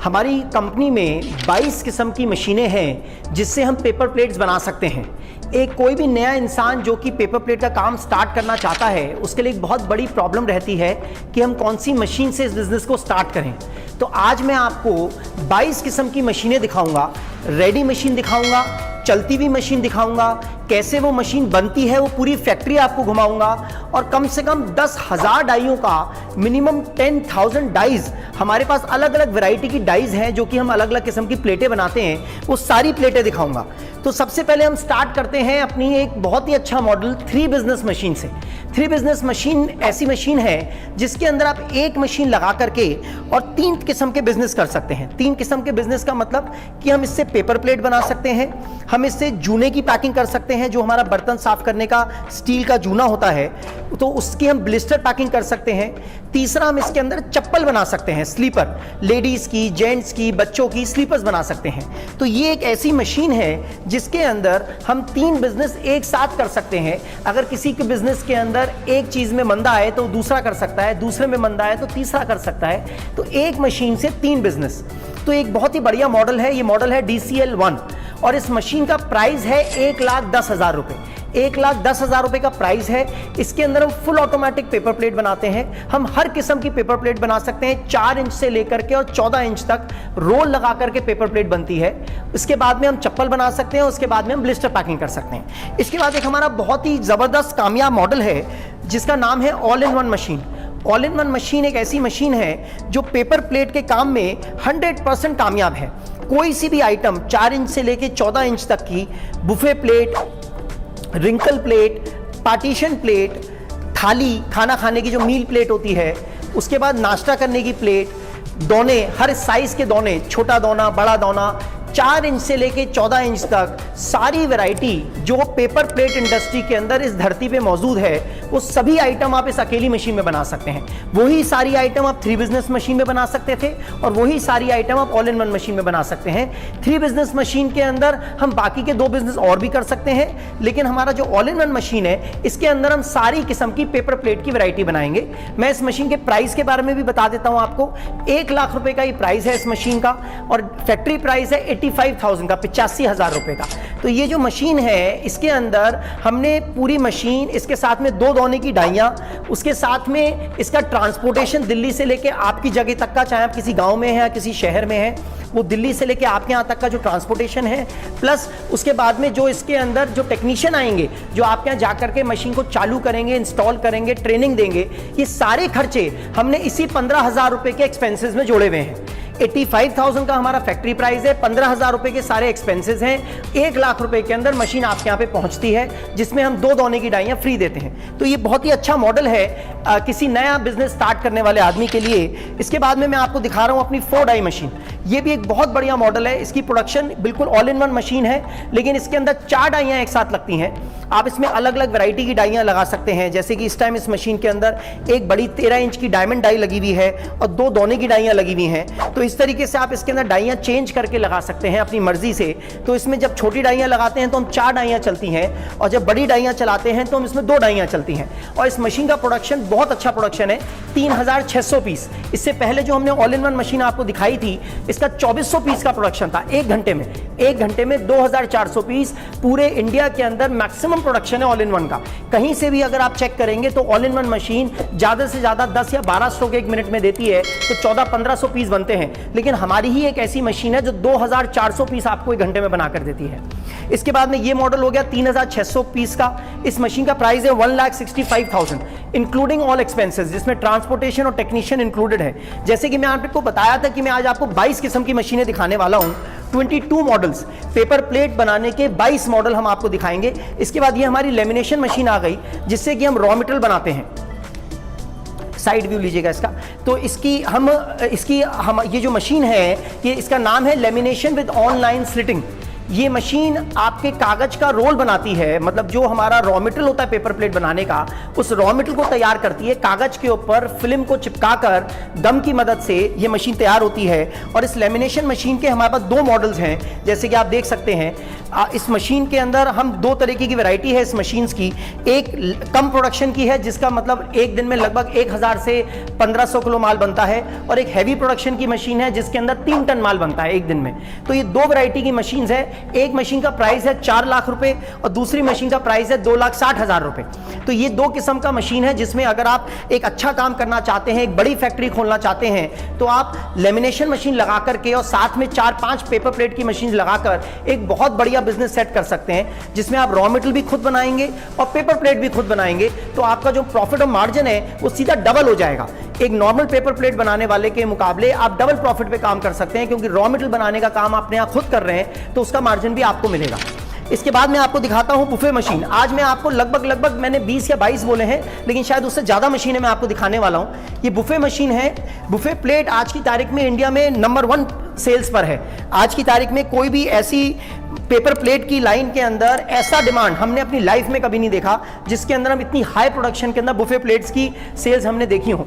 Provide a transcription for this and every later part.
हमारी कंपनी में 22 किस्म की मशीनें हैं जिससे हम पेपर प्लेट्स बना सकते हैं। एक कोई भी नया इंसान जो कि पेपर प्लेट का काम स्टार्ट करना चाहता है, उसके लिए एक बहुत बड़ी प्रॉब्लम रहती है कि हम कौन सी मशीन से इस बिज़नेस को स्टार्ट करें। तो आज मैं आपको 22 किस्म की मशीनें दिखाऊंगा, रेडी मशीन दिखाऊंगा, चलती हुई मशीन दिखाऊंगा, कैसे वो मशीन बनती है, वो पूरी फैक्ट्री आपको घुमाऊंगा और कम से कम 10,000 डाइयों का मिनिमम 10,000 डाइज, हमारे पास अलग अलग वैरायटी की डाइज हैं जो कि हम अलग अलग किस्म की प्लेटें बनाते हैं, वो सारी प्लेटें दिखाऊंगा। तो सबसे पहले हम स्टार्ट करते हैं अपनी एक बहुत ही अच्छा मॉडल 3 बिजनेस मशीन से। 3 बिजनेस मशीन ऐसी मशीन है जिसके अंदर आप एक मशीन लगा करके और 3 किस्म के बिजनेस कर सकते हैं। 3 किस्म के बिजनेस का मतलब कि हम इससे पेपर प्लेट बना सकते हैं, हम इससे जूने की पैकिंग कर सकते हैं, जो हमारा बर्तन साफ करने का स्टील का जूना होता है तो उसकी हम ब्लिस्टर पैकिंग कर सकते हैं। तीसरा, हम इसके अंदर चप्पल बना सकते हैं, स्लीपर, लेडीज की, जेंट्स की, बच्चों की स्लीपर्स बना सकते हैं। तो ये एक ऐसी मशीन है जिसके अंदर हम 3 बिजनेस एक साथ कर सकते हैं। अगर किसी के बिजनेस के अंदर एक चीज में मंदा आए तो दूसरा कर सकता है, दूसरे में मंदा आए तो तीसरा कर सकता है। तो एक मशीन से 3 बिजनेस, तो एक बहुत ही बढ़िया मॉडल है। ये मॉडल है DCL1 और इस मशीन का प्राइस है 1,10,000 रुपए। 1,10,000 रुपए का प्राइस है। इसके अंदर हम फुल ऑटोमेटिक पेपर प्लेट बनाते हैं। हम हर किस्म की पेपर प्लेट बना सकते हैं, 4 इंच से लेकर के और 14 इंच तक रोल लगा करके पेपर प्लेट बनती है। इसके बाद में हम चप्पल बना सकते हैं, उसके बाद में हम ब्लिस्टर पैकिंग कर सकते हैं। इसके बाद एक हमारा बहुत ही जबरदस्त कामयाब मॉडल है जिसका नाम है all in one machine. All in one machine एक ऐसी मशीन है जो पेपर प्लेट के काम में 100% कामयाब है। कोई सी भी आइटम 4 इंच से लेकर 14 इंच तक की buffet plate, wrinkle plate, partition plate, थाली, खाना खाने की जो मील प्लेट होती है, उसके बाद नाश्ता करने की प्लेट, दोने, हर साइज के दोने, छोटा दोना, बड़ा दोना, 4 इंच से लेके 14 इंच तक सारी वैरायटी जो पेपर प्लेट इंडस्ट्री के अंदर इस धरती पे मौजूद है, वो सभी आइटम आप इस अकेली मशीन में बना सकते हैं। वही सारी आइटम आप 3 बिजनेस मशीन में बना सकते थे और वही सारी आइटम आप ऑल इन वन मशीन में बना सकते हैं। 3 बिजनेस मशीन के अंदर हम बाकी के 2 बिजनेस और भी कर सकते हैं, लेकिन हमारा जो ऑल इन वन मशीन है इसके अंदर हम सारी किस्म की पेपर प्लेट की वैरायटी बनाएंगे। मैं इस मशीन के प्राइस के बारे में भी बता देता हूं आपको। 1 लाख रुपए का ये प्राइस है इस मशीन का और फैक्ट्री प्राइस है 85,000 का, 85,000 रुपए का। तो ये जो मशीन है इसके अंदर हमने पूरी मशीन, इसके साथ में 2 धोने की डाइयाँ, उसके साथ में इसका ट्रांसपोर्टेशन दिल्ली से लेके आपकी जगह तक का, चाहे आप किसी गांव में हैं या किसी शहर में हैं, वो दिल्ली से लेके आपके यहाँ तक का जो ट्रांसपोर्टेशन है, प्लस उसके बाद में जो इसके अंदर जो टेक्नीशियन आएंगे जो आपके यहाँ जाकर के मशीन को चालू करेंगे, इंस्टॉल करेंगे, ट्रेनिंग देंगे, ये सारे खर्चे हमने इसी 15,000 रुपए के एक्सपेंसेस में जोड़े हुए हैं। 85,000 का हमारा फैक्ट्री प्राइस है, 15,000 रुपए के सारे एक्सपेंसेस हैं। 1 लाख रुपए के अंदर मशीन आपके यहाँ पे पहुंचती है जिसमें हम 2 धोने की डाइयाँ फ्री देते हैं। तो ये बहुत ही अच्छा मॉडल है किसी नया बिजनेस स्टार्ट करने वाले आदमी के लिए। इसके बाद में मैं आपको दिखा रहा हूँ अपनी 4 डाई मशीन। ये भी एक बहुत बढ़िया मॉडल है। इसकी प्रोडक्शन बिल्कुल ऑल इन वन मशीन है, लेकिन इसके अंदर 4 डाइयाँ एक साथ लगती हैं। आप इसमें अलग अलग वैरायटी की डाइयाँ लगा सकते हैं, जैसे कि इस टाइम इस मशीन के अंदर एक बड़ी 13 इंच की डायमंड डाई लगी हुई है और 2 धोने की डाइयाँ लगी हुई हैं। तो इस तरीके से आप इसके अंदर डाइयाँ चेंज करके लगा सकते हैं अपनी मर्जी से। तो इसमें जब छोटी डाइयाँ लगाते हैं तो हम 4 डाइयाँ चलती हैं और जब बड़ी डाइयाँ चलाते हैं तो हम इसमें 2 डाइयाँ चलती हैं। और इस मशीन का प्रोडक्शन बहुत अच्छा प्रोडक्शन है, 3,600 पीस। इससे पहले जो हमने ऑल इन वन मशीन आपको दिखाई थी, इसका 2,400 पीस का प्रोडक्शन था 1 घंटे में। 1 घंटे में 2,400 पीस पूरे इंडिया के अंदर मैक्सिमम प्रोडक्शन है ऑल इन वन का। कहीं से भी अगर आप चेक करेंगे तो ऑल इन वन मशीन ज़्यादा से ज़्यादा 10 या 12 स्ट्रोक 1 मिनट में देती है, तो 1400-1500 पीस बनते हैं। लेकिन हमारी ही एक ऐसी मशीन है जो 2,400 पीस आपको 1 घंटे में बना कर देती है। इसके बाद में ये मॉडल हो गया 3,600 पीस का। इस मशीन का प्राइस है 1,65,000 इंक्लूडिंग ऑल एक्सपेंसेस, जिसमें ट्रांसपोर्टेशन और टेक्नीशियन इंक्लूडेड है। जैसे कि मैं आपको बताया था कि मैं आज आपको 22 किस्म की मशीनें दिखाने वाला हूं। 22 मॉडल्स, पेपर प्लेट बनाने के 22 मॉडल हम आपको दिखाएंगे। इसके बाद ये हमारी लेमिनेशन मशीन आ गई जिससे कि हम रॉ मटेरियल बनाते हैं। साइड व्यू लीजिएगा इसका। तो इसकी हम ये जो मशीन है, ये इसका नाम है लेमिनेशन विद ऑनलाइन स्लिटिंग। ये मशीन आपके कागज का रोल बनाती है, मतलब जो हमारा रॉ मटेरियल होता है पेपर प्लेट बनाने का, उस रॉ मटेरियल को तैयार करती है। कागज के ऊपर फिल्म को चिपकाकर दम की मदद से ये मशीन तैयार होती है। और इस लेमिनेशन मशीन के हमारे पास 2 मॉडल्स हैं, जैसे कि आप देख सकते हैं। इस मशीन के अंदर हम दो तरीके की वैरायटी है इस मशीन्स की। एक कम प्रोडक्शन की है, जिसका मतलब एक दिन में लगभग 1000 से 1500 किलो माल बनता है, और एक हैवी प्रोडक्शन की मशीन है जिसके अंदर 3 टन माल बनता है एक दिन में। तो ये दो वैरायटी की मशीन्स है। एक मशीन का प्राइस है 4 लाख रुपए और दूसरी मशीन का प्राइस है 2,60,000 रुपए। तो ये दो किस्म का मशीन है, जिसमें अगर आप एक अच्छा काम करना चाहते हैं, एक बड़ी फैक्ट्री खोलना चाहते हैं, तो आप लेमिनेशन मशीन लगा करके और साथ में 4-5 पेपर प्लेट की मशीन लगाकर एक बहुत बढ़िया बिजनेस सेट कर सकते हैं, जिसमें आप रॉ मटेरियल भी खुद बनाएंगे और पेपर प्लेट भी खुद बनाएंगे। तो आपका जो प्रॉफिट और मार्जिन है वो सीधा डबल हो जाएगा। एक नॉर्मल पेपर प्लेट बनाने वाले के मुकाबले आप डबल प्रॉफिट पे काम कर सकते हैं, क्योंकि रॉ मटेरियल बनाने का काम अपने आप खुद कर रहे हैं, तो उसका मार्जिन भी आपको मिलेगा। इसके बाद मैं आपको दिखाता हूं बुफे मशीन। आज मैं आपको लगभग मैंने 20 या 22 बोले हैं, लेकिन शायद उससे ज़्यादा मशीनें मैं आपको दिखाने वाला हूं। ये बुफे मशीन है। बुफे प्लेट आज की तारीख में इंडिया में नंबर 1 सेल्स पर है। आज की तारीख में कोई भी ऐसी पेपर प्लेट की लाइन के अंदर ऐसा डिमांड हमने अपनी लाइफ में कभी नहीं देखा, जिसके अंदर हम इतनी हाई प्रोडक्शन के अंदर बुफे प्लेट्स की सेल्स हमने देखी हो।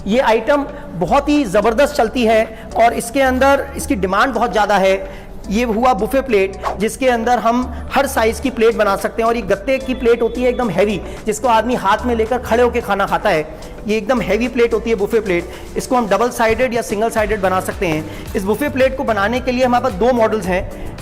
ये आइटम बहुत ही ज़बरदस्त चलती है और इसके अंदर इसकी डिमांड बहुत ज़्यादा है। ये हुआ बुफे प्लेट, जिसके अंदर हम हर साइज की प्लेट बना सकते हैं, और ये गत्ते की प्लेट होती है एकदम हैवी, जिसको आदमी हाथ में लेकर खड़े होकर खाना खाता है। ये एकदम हैवी प्लेट होती है बुफे प्लेट। इसको हम डबल साइडेड या सिंगल साइडेड बना सकते हैं। इस बुफे प्लेट को बनाने के लिए हमारे पास 2 मॉडल्स हैं।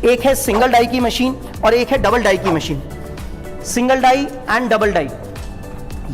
एक है सिंगल डाई की मशीन और एक है डबल डाई की machine. Single die and double die,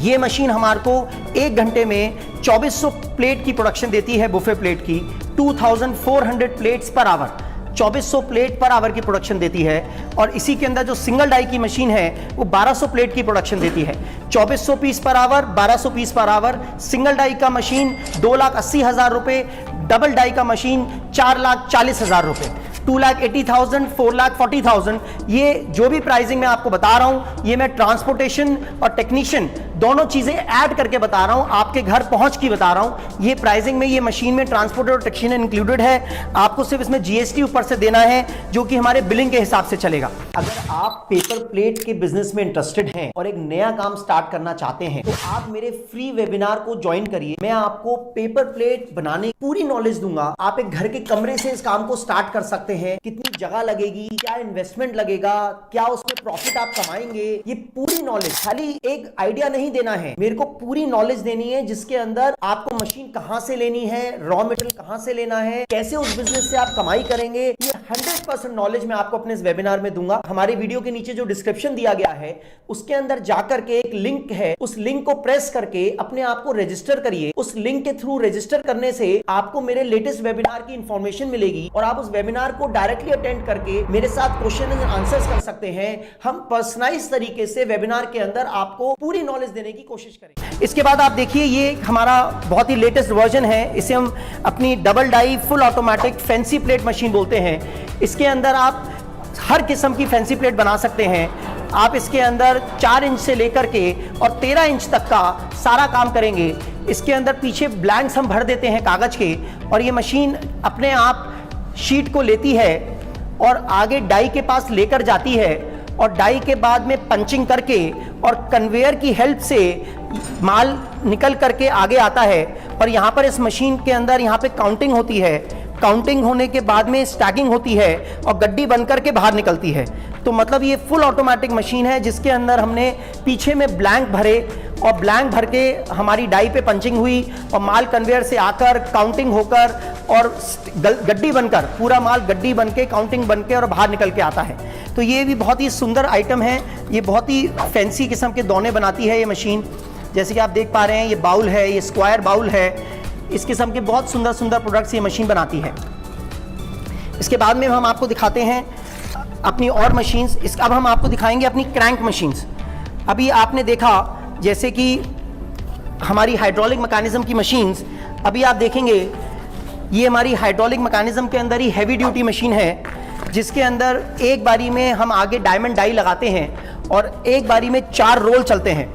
ये मशीन हमारे को 1 घंटे में 2400 प्लेट की प्रोडक्शन देती है बुफे प्लेट की। 2400 plates per hour, 2400 plate per hour की प्रोडक्शन देती है। और इसी के अंदर जो सिंगल डाई की मशीन है वो 1200 प्लेट की प्रोडक्शन देती है। 2400 piece per hour, 1200 piece per hour. Single die का मशीन 2,80,000 रुपए, डबल डाई का मशीन 4,40,000 रुपए। 2,80,000, 4,40,000। ये जो भी प्राइसिंग मैं आपको बता रहा हूं, ये मैं ट्रांसपोर्टेशन और टेक्नीशियन दोनों चीजें ऐड करके बता रहा हूं, आपके घर पहुंच की बता रहा हूं। ये प्राइसिंग में, ये मशीन में ट्रांसपोर्ट और टेक्नीशियन इंक्लूडेड है। आपको सिर्फ इसमें जीएसटी ऊपर से देना है, जो कि हमारे बिलिंग के हिसाब से चलेगा। अगर आप पेपर प्लेट के बिजनेस में इंटरेस्टेड हैं और एक नया काम स्टार्ट करना चाहते हैं, तो आप मेरे फ्री वेबिनार को ज्वाइन करिए। मैं आपको पेपर प्लेट बनाने की पूरी नॉलेज दूंगा। आप एक घर के कमरे से इस काम को स्टार्ट कर सकते हैं। कितनी जगह लगेगी, क्या इन्वेस्टमेंट लगेगा, क्या उसमें प्रॉफिट आप कमाएंगे, ये पूरी नॉलेज। खाली एक आइडिया नहीं देना है, मेरे को पूरी नॉलेज देनी है, जिसके अंदर आपको मशीन कहां से लेनी है, रॉ मटेरियल कहां से लेना है, कैसे उस बिजनेस से आप कमाई करेंगे। ये 100% नॉलेज मैं आपको अपने इस वेबिनार में दूंगा। हमारे वीडियो के नीचे जो डिस्क्रिप्शन दिया गया है, उसके अंदर जाकर के एक लिंक है, उस लिंक को प्रेस करके अपने आप को रजिस्टर करिए। उस लिंक के थ्रू रजिस्टर करने से आपको मेरे लेटेस्ट वेबिनार की इंफॉर्मेशन मिलेगी, और आप उस वेबिनार को डायरेक्टली अटेंड करके मेरे साथ क्वेश्चन एंड आंसर्स कर सकते हैं। हम पर्सनलाइज तरीके से वेबिनार के अंदर आपको पूरी नॉलेज देने की कोशिश करेंगे। इसके बाद आप देखिए, ये हमारा बहुत ही लेटेस्ट वर्जन है। इसे हम अपनी double die full automatic fancy plate machine बोलते हैं। इसके अंदर आप हर किस्म की फैंसी प्लेट बना सकते हैं। आप इसके अंदर 4 इंच से लेकर के और 13 इंच तक का सारा काम करेंगे। इसके अंदर पीछे ब्लैंक्स हम भर देते हैं कागज के, और ये मशीन अपने आप शीट को लेती है और आगे डाई के पास लेकर जाती है, और डाई के बाद में पंचिंग करके और कन्वेयर की हेल्प से माल निकल करके आगे आता है। और यहाँ पर इस मशीन के अंदर यहाँ पे काउंटिंग होती है। काउंटिंग होने के बाद में स्टैकिंग होती है और गड्डी बन करके बाहर निकलती है। तो मतलब ये फुल ऑटोमेटिक मशीन है, जिसके अंदर हमने पीछे में ब्लैंक भरे और ब्लैंक भर के हमारी डाई पे पंचिंग हुई और माल कन्वेयर से आकर काउंटिंग होकर और गड्डी बनकर, पूरा माल गड्डी बन के काउंटिंग बन के और बाहर निकल के आता है। तो ये भी बहुत ही सुंदर आइटम है। ये बहुत ही फैंसी किस्म के दोने बनाती है ये मशीन। जैसे कि आप देख पा रहे हैं, ये बाउल है, ये स्क्वायर बाउल है। इस किस्म के बहुत सुंदर सुंदर प्रोडक्ट्स ये मशीन बनाती है। इसके बाद में हम आपको दिखाते हैं अपनी और मशीन्स। अब हम आपको दिखाएंगे अपनी क्रैंक मशीन्स। अभी आपने देखा जैसे कि हमारी हाइड्रोलिक मैकेनिज्म की मशीन्स, अभी आप देखेंगे ये हमारी हाइड्रोलिक मैकेनिज्म के अंदर ही हैवी ड्यूटी मशीन है, जिसके अंदर एक बारी में हम आगे डायमंड डाई लगाते हैं और एक बारी में 4 रोल चलते हैं,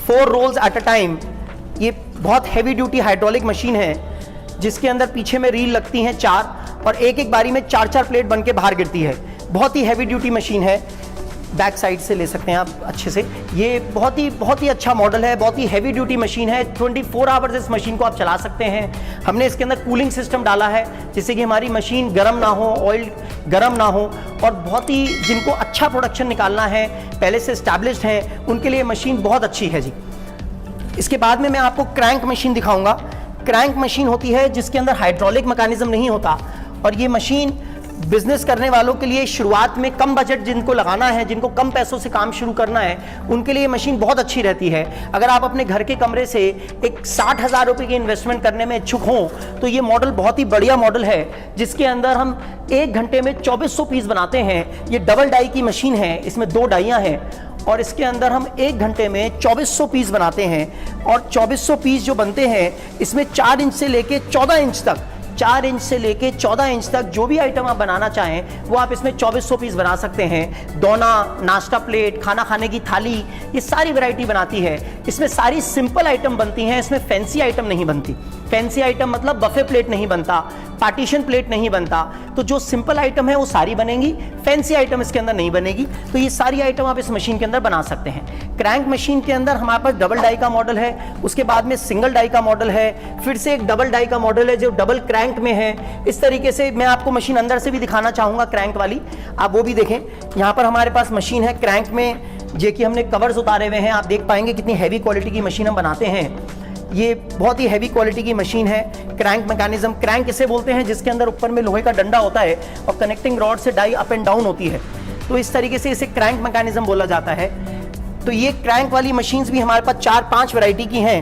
4 रोल्स एट अ टाइम। ये बहुत हैवी ड्यूटी हाइड्रोलिक मशीन है, जिसके अंदर पीछे में रील लगती हैं 4, और एक एक बारी में 4-4 प्लेट बन के बाहर गिरती है। बहुत ही हैवी ड्यूटी मशीन है। बैक साइड से ले सकते हैं आप अच्छे से। ये बहुत ही अच्छा मॉडल है, बहुत ही हैवी ड्यूटी मशीन है। 24 आवर्स इस मशीन को आप चला सकते हैं। हमने इसके अंदर कूलिंग सिस्टम डाला है जिससे कि हमारी मशीन गर्म ना हो, ऑयल गर्म ना हो, और बहुत ही जिनको अच्छा प्रोडक्शन निकालना है, पहले से एस्टैब्लिश्ड हैं, उनके लिए मशीन बहुत अच्छी है जी। इसके बाद में मैं आपको क्रैंक मशीन दिखाऊंगा। क्रैंक मशीन होती है जिसके अंदर हाइड्रोलिक मैकेनिज्म नहीं होता, और ये मशीन बिजनेस करने वालों के लिए शुरुआत में कम बजट जिनको लगाना है, जिनको कम पैसों से काम शुरू करना है, उनके लिए मशीन बहुत अच्छी रहती है। अगर आप अपने घर के कमरे से एक 60,000 रुपये की इन्वेस्टमेंट करने में इच्छुक हों तो ये मॉडल बहुत ही बढ़िया मॉडल है, जिसके अंदर हम 1 घंटे में 2400 पीस बनाते हैं। ये डबल डाई की मशीन है, इसमें 2 डाइयाँ हैं, और इसके अंदर हम 1 घंटे में 2400 पीस बनाते हैं। और 2400 पीस जो बनते हैं इसमें 4 इंच से लेके 14 इंच तक, 4 इंच से लेके 14 इंच तक जो भी आइटम आप बनाना चाहें वो आप इसमें 2400 पीस बना सकते हैं। दोना, नाश्ता प्लेट, खाना खाने की थाली, ये सारी वैरायटी बनाती है। इसमें सारी सिंपल आइटम बनती हैं, इसमें फैंसी आइटम नहीं बनती। फैंसी आइटम मतलब बफे प्लेट नहीं बनता, पार्टीशन प्लेट नहीं बनता। तो जो सिंपल आइटम है वो सारी बनेंगी, फैंसी आइटम इसके अंदर नहीं बनेगी। तो ये सारी आइटम आप इस मशीन के अंदर बना सकते हैं। क्रैंक मशीन के अंदर हमारे पास डबल डाई का मॉडल है, उसके बाद में सिंगल डाई का मॉडल है, फिर से एक डबल डाई का मॉडल है जो डबल क्रैंक में है। इस तरीके से मैं आपको मशीन अंदर से भी दिखाना चाहूँगा, क्रैंक वाली, आप वो भी देखें। यहाँ पर हमारे पास मशीन है क्रैंक में, जो कि हमने कवर्स उतारे हुए हैं। आप देख पाएंगे कितनी हैवी क्वालिटी की मशीन हम बनाते हैं। ये बहुत ही हैवी क्वालिटी की मशीन है। क्रैंक मैकेनिज्म, क्रैंक इसे बोलते हैं जिसके अंदर ऊपर में लोहे का डंडा होता है और कनेक्टिंग रॉड से डाई अप एंड डाउन होती है, तो इस तरीके से इसे क्रैंक मैकेनिज्म बोला जाता है। तो ये क्रैंक वाली मशीन्स भी हमारे पास 4-5 वैरायटी की हैं।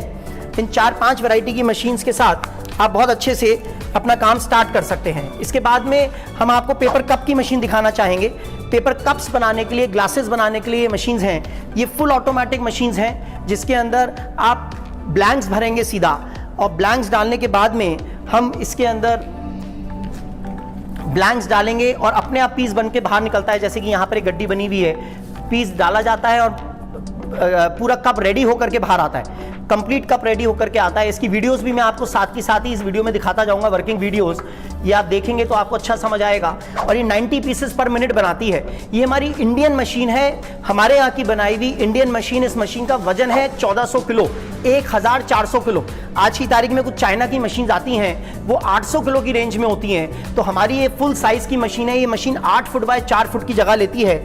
इन 4-5 वैरायटी की मशीन्स के साथ आप बहुत अच्छे से अपना काम स्टार्ट कर सकते हैं। इसके बाद में हम आपको पेपर कप की मशीन दिखाना चाहेंगे। पेपर कप्स बनाने के लिए, ग्लासेस बनाने के लिए मशीन्स हैं। ये फुल ऑटोमेटिक मशीन्स हैं जिसके अंदर आप ब्लैंक्स भरेंगे सीधा, और ब्लैंक्स डालने के बाद में हम इसके अंदर ब्लैंक्स डालेंगे और अपने आप पीस बन के बाहर निकलता है। जैसे कि यहाँ पर एक गड्डी बनी हुई है, पीस डाला जाता है और पूरा कप रेडी होकर के बाहर आता है, कंप्लीट कप रेडी होकर के आता है। इसकी वीडियोस भी मैं आपको साथ ही इस वीडियो में दिखाता जाऊंगा, वर्किंग वीडियोस। ये आप देखेंगे तो आपको अच्छा समझ आएगा। और ये 90 पीसेस पर मिनट बनाती है। ये हमारी इंडियन मशीन है, हमारे यहाँ की बनाई हुई इंडियन मशीन। इस मशीन का वजन है 1400 किलो, 1400 किलो। आज की तारीख में कुछ चाइना की मशीन आती हैं, वो 800 किलो की रेंज में होती हैं। तो हमारी ये फुल साइज की मशीन है। ये मशीन 8 फुट बाय 4 फुट की जगह लेती है,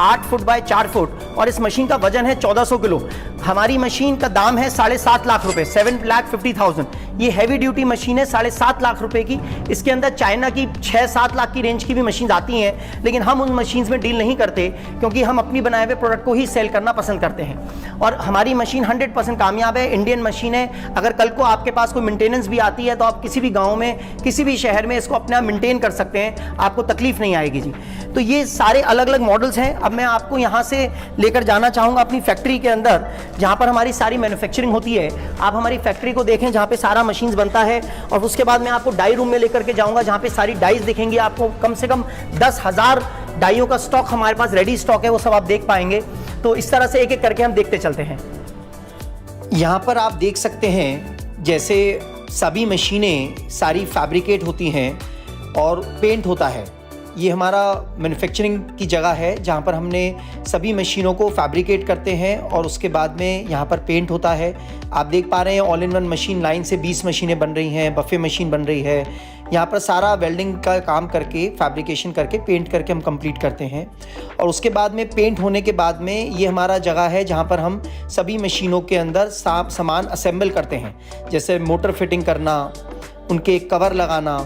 8 फुट बाय 4 फुट, और इस मशीन का वजन है 1400 किलो। हमारी मशीन का दाम है 7.5 लाख रुपए, 7,50,000। ये हैवी ड्यूटी मशीन है 7.5 लाख रुपए की। इसके अंदर चाइना की 6-7 लाख की रेंज की भी मशीन आती हैं, लेकिन हम उन मशीन्स में डील नहीं करते क्योंकि हम अपनी बनाए हुए प्रोडक्ट को ही सेल करना पसंद करते हैं। और हमारी मशीन 100% कामयाब है, इंडियन मशीन है। अगर कल को आपके पास कोई मेंटेनेंस भी आती है तो आप किसी भी गाँव में, किसी भी शहर में इसको अपने आप मेंटेन कर सकते हैं, आपको तकलीफ नहीं आएगी जी। तो ये सारे अलग अलग मॉडल्स हैं। अब मैं आपको यहाँ से लेकर जाना चाहूँगा अपनी फैक्ट्री के अंदर, जहाँ पर हमारी सारी मैन्युफैक्चरिंग होती है। आप हमारी फैक्ट्री को देखें जहाँ पे सारा मशीन्स बनता है, और उसके बाद मैं आपको डाई रूम में लेकर के जाऊँगा जहाँ पे सारी डाइज दिखेंगी। आपको कम से कम 10,000 डाइयों का स्टॉक हमारे पास रेडी स्टॉक है, वो सब आप देख पाएंगे। तो इस तरह से एक एक करके हम देखते चलते हैं। यहाँ पर आप देख सकते हैं जैसे सभी मशीनें सारी फैब्रिकेट होती हैं और पेंट होता है। ये हमारा मैन्युफैक्चरिंग की जगह है जहाँ पर हमने सभी मशीनों को फैब्रिकेट करते हैं और उसके बाद में यहाँ पर पेंट होता है। आप देख पा रहे हैं all in one machine line से 20 मशीनें बन रही हैं, बफे मशीन बन रही है। यहाँ पर सारा वेल्डिंग का काम करके, फैब्रिकेशन करके, पेंट करके हम कंप्लीट करते हैं। और उसके बाद में पेंट होने के बाद में ये हमारा जगह है जहाँ पर हम सभी मशीनों के अंदर सामान असेंबल करते हैं, जैसे मोटर फिटिंग करना, उनके कवर लगाना,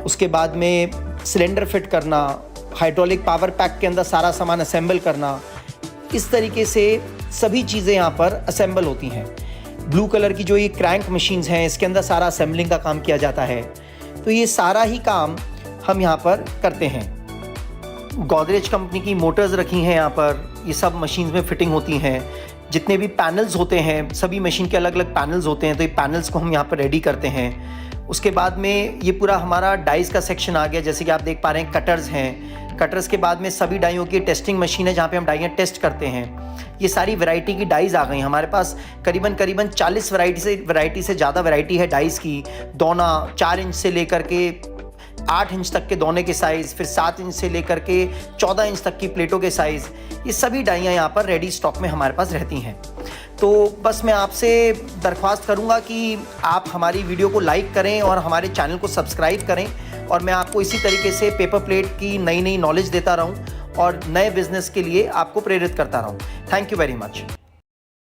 उसके बाद में सिलेंडर फिट करना, हाइड्रोलिक पावर पैक के अंदर सारा सामान असेंबल करना। इस तरीके से सभी चीज़ें यहाँ पर असेंबल होती हैं। ब्लू कलर की जो ये क्रैंक मशीन्स हैं, इसके अंदर सारा असेंबलिंग का काम किया जाता है। तो ये सारा ही काम हम यहाँ पर करते हैं। गोदरेज कंपनी की मोटर्स रखी हैं यहाँ पर, ये सब मशीन्स में फिटिंग होती हैं। जितने भी पैनल्स होते हैं, सभी मशीन के अलग अलग पैनल्स होते हैं, तो ये पैनल्स को हम यहाँ पर रेडी करते हैं। उसके बाद में ये पूरा हमारा डाइस का सेक्शन आ गया। जैसे कि आप देख पा रहे हैं कटर्स हैं। कटर्स के बाद में सभी डाइयों की टेस्टिंग मशीन है जहाँ पे हम डाइयाँ टेस्ट करते हैं। ये सारी वैरायटी की डाइस आ गई हमारे पास। करीबन 40 वैरायटी से ज़्यादा वैरायटी है डाइस की। दोना 4 इंच से लेकर के 8 इंच तक के दोने के साइज़, फिर 7 इंच से लेकर के 14 इंच तक की प्लेटों के साइज़, ये सभी डाइयाँ यहाँ पर रेडी स्टॉक में हमारे पास रहती हैं। तो बस मैं आपसे दरख्वास्त करूँगा कि आप हमारी वीडियो को लाइक करें और हमारे चैनल को सब्सक्राइब करें, और मैं आपको इसी तरीके से पेपर प्लेट की नई नई नॉलेज देता रहूँ और नए बिजनेस के लिए आपको प्रेरित करता रहूँ। Thank you very much.